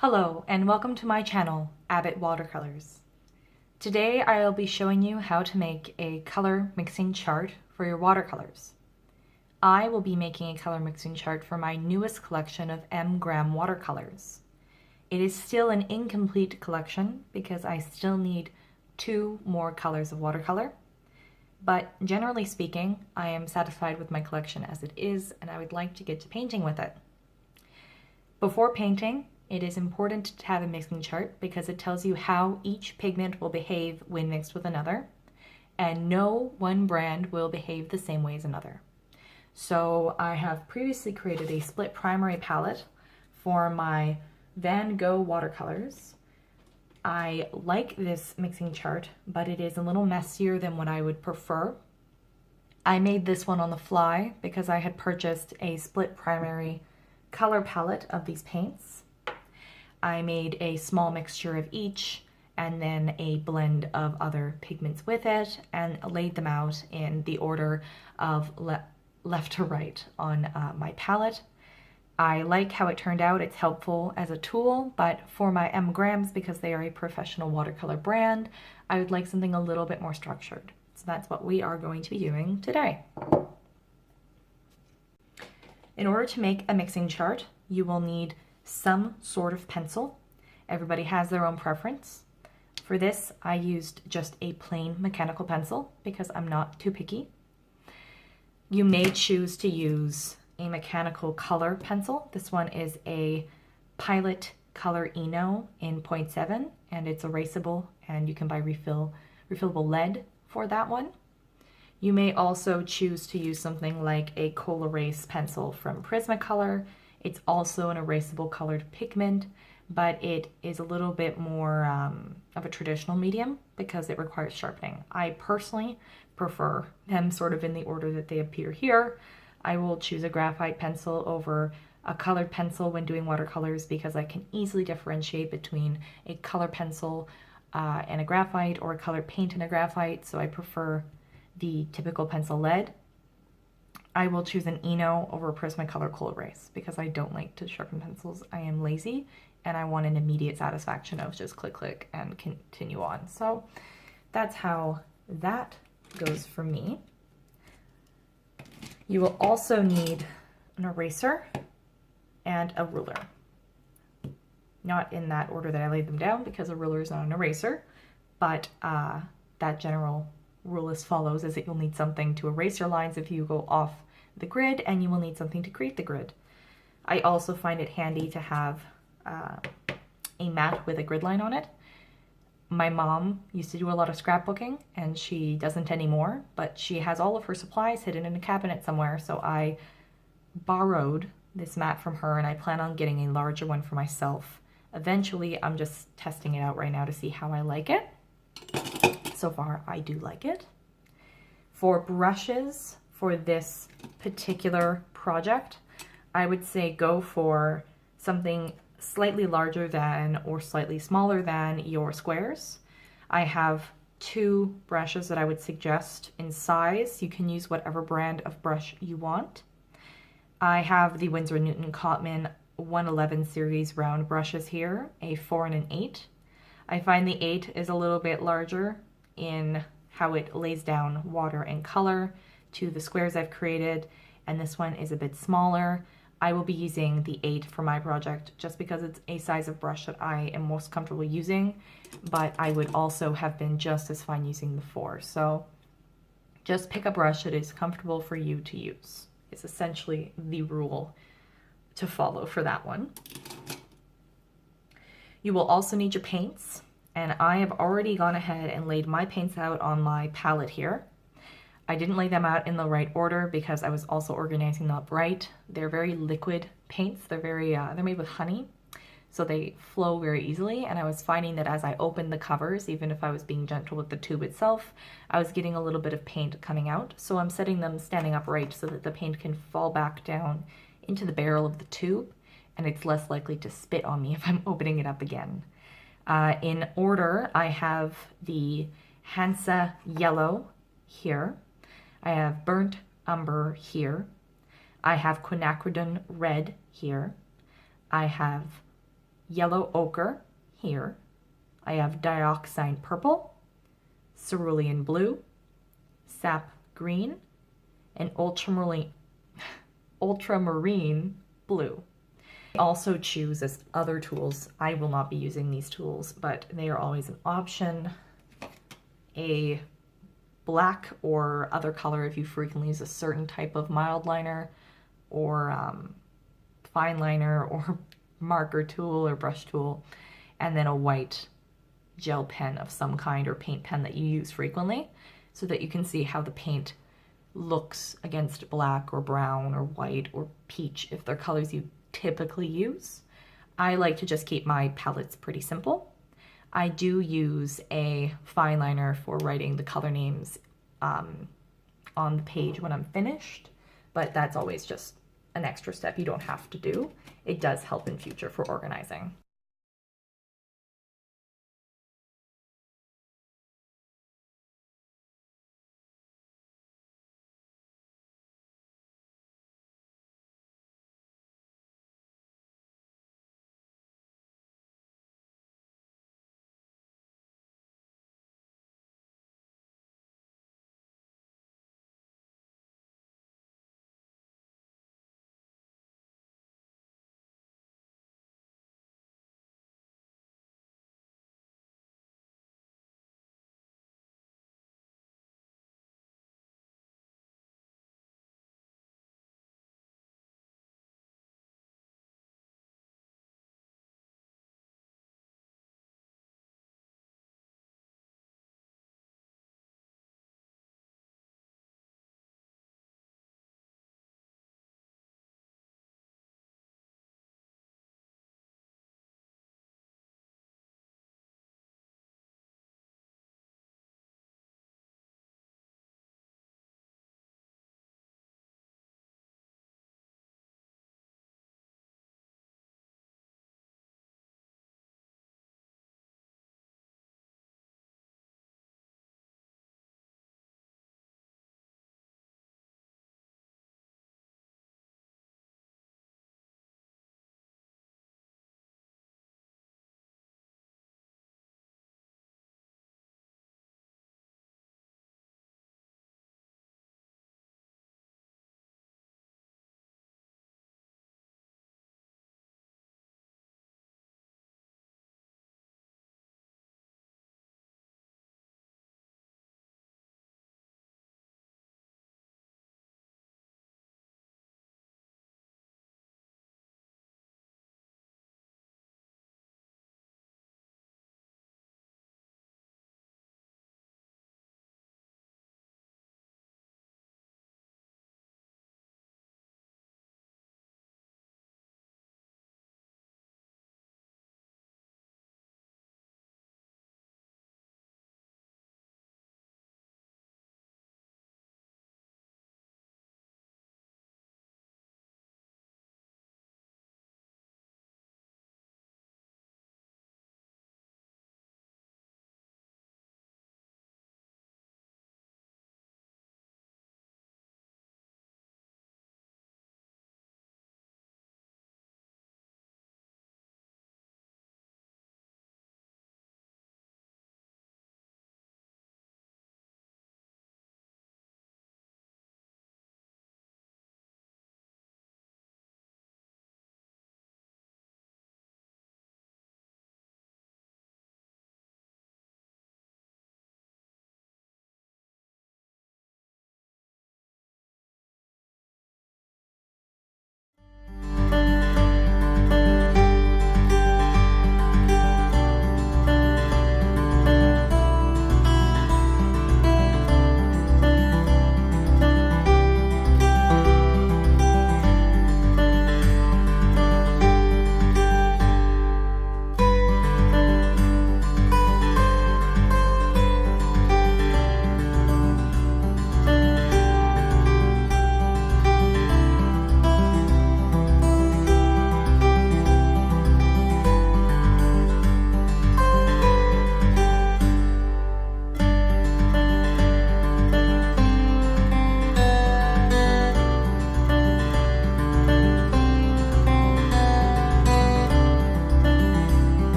Hello and welcome to my channel, Watercolors. Today I'll be showing you how to make a color mixing chart for your watercolors. I will be making a color mixing chart for my newest collection of M-gram watercolors. It is still an incomplete collection because I still need 2 more colors of watercolor, but generally speaking, I am satisfied with my collection as it is and I would like to get to painting with it. Before painting, it is important to have a mixing chart because it tells you how each pigment will behave when mixed with another, and no one brand will behave the same way as another. So I have previously created a split primary palette for my Van Gogh watercolors. I like this mixing chart, but it is a little messier than what I would prefer. I made this one on the fly because I had purchased a split primary color palette of these paints. I made a small mixture of each and then a blend of other pigments with it and laid them out in the order of left to right on my palette. I like how it turned out. It's helpful as a tool, but for my M-grams, because they are a professional watercolor brand, I would like something a little bit more structured. So that's what we are going to be doing today. In order to make a mixing chart, you will need some sort of pencil. Everybody has their own preference. For this, I used just a plain mechanical pencil because I'm not too picky. You may choose to use a mechanical color pencil. This one is a Pilot Color Eno in 0.7 and it's erasable, and you can buy refillable lead for that one. You may also choose to use something like a Colarase pencil from Prismacolor. It's also an erasable colored pigment, but it is a little bit more of a traditional medium because it requires sharpening. I personally prefer them sort of in the order that they appear here. I will choose a graphite pencil over a colored pencil when doing watercolors because I can easily differentiate between a color pencil and a graphite, or a colored paint and a graphite, so I prefer the typical pencil lead. I will choose an Eno over a Prismacolor Colarase because I don't like to sharpen pencils. I am lazy and I want an immediate satisfaction of just click, click, and continue on. So that's how that goes for me. You will also need an eraser and a ruler. Not in that order that I laid them down because a ruler is not an eraser, but that general rule as follows is that you'll need something to erase your lines if you go off the grid, and you will need something to create the grid. I also find it handy to have a mat with a grid line on it. My mom used to do a lot of scrapbooking and she doesn't anymore, but she has all of her supplies hidden in a cabinet somewhere, so I borrowed this mat from her and I plan on getting a larger one for myself. Eventually, I'm just testing it out right now to see how I like it. So far, I do like it. For brushes for this particular project, I would say go for something slightly larger than or slightly smaller than your squares. I have 2 brushes that I would suggest in size. You can use whatever brand of brush you want. I have the Winsor & Newton Cotman 111 series round brushes here, a 4 and an 8. I find the 8 is a little bit larger in how it lays down water and color to the squares I've created, and this one is a bit smaller. I will be using the 8 for my project just because it's a size of brush that I am most comfortable using, but I would also have been just as fine using the 4. So just pick a brush that is comfortable for you to use. It's essentially the rule to follow for that one. You will also need your paints, and I have already gone ahead and laid my paints out on my palette here. I didn't lay them out in the right order because I was also organizing them up right. They're very liquid paints. They're made with honey, so they flow very easily, and I was finding that as I opened the covers, even if I was being gentle with the tube itself, I was getting a little bit of paint coming out. So I'm setting them standing upright so that the paint can fall back down into the barrel of the tube, and it's less likely to spit on me if I'm opening it up again. In order, I have the Hansa Yellow here. I have Burnt Umber here. I have Quinacridone Red here. I have yellow ochre here. I have dioxide purple, cerulean blue, sap green, and ultramarine blue. I also choose as other tools. I will not be using these tools, but they are always an option. A black or other color if you frequently use a certain type of mild liner or fine liner or marker tool or brush tool, and then a white gel pen of some kind or paint pen that you use frequently so that you can see how the paint looks against black or brown or white or peach if they're colors you typically use. I like to just keep my palettes pretty simple. I do use a fine liner for writing the color names on the page when I'm finished, but that's always just an extra step you don't have to do. It does help in future for organizing.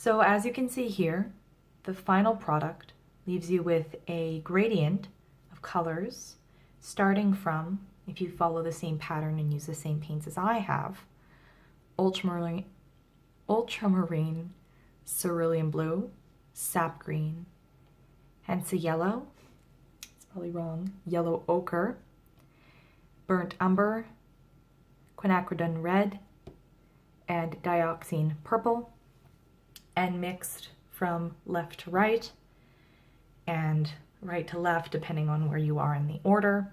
So as you can see here, the final product leaves you with a gradient of colors starting from, if you follow the same pattern and use the same paints as I have, ultramarine, cerulean blue, sap green, Hansa yellow, it's probably wrong, yellow ochre, burnt umber, quinacridone red, and dioxine purple, and mixed from left to right and right to left depending on where you are in the order.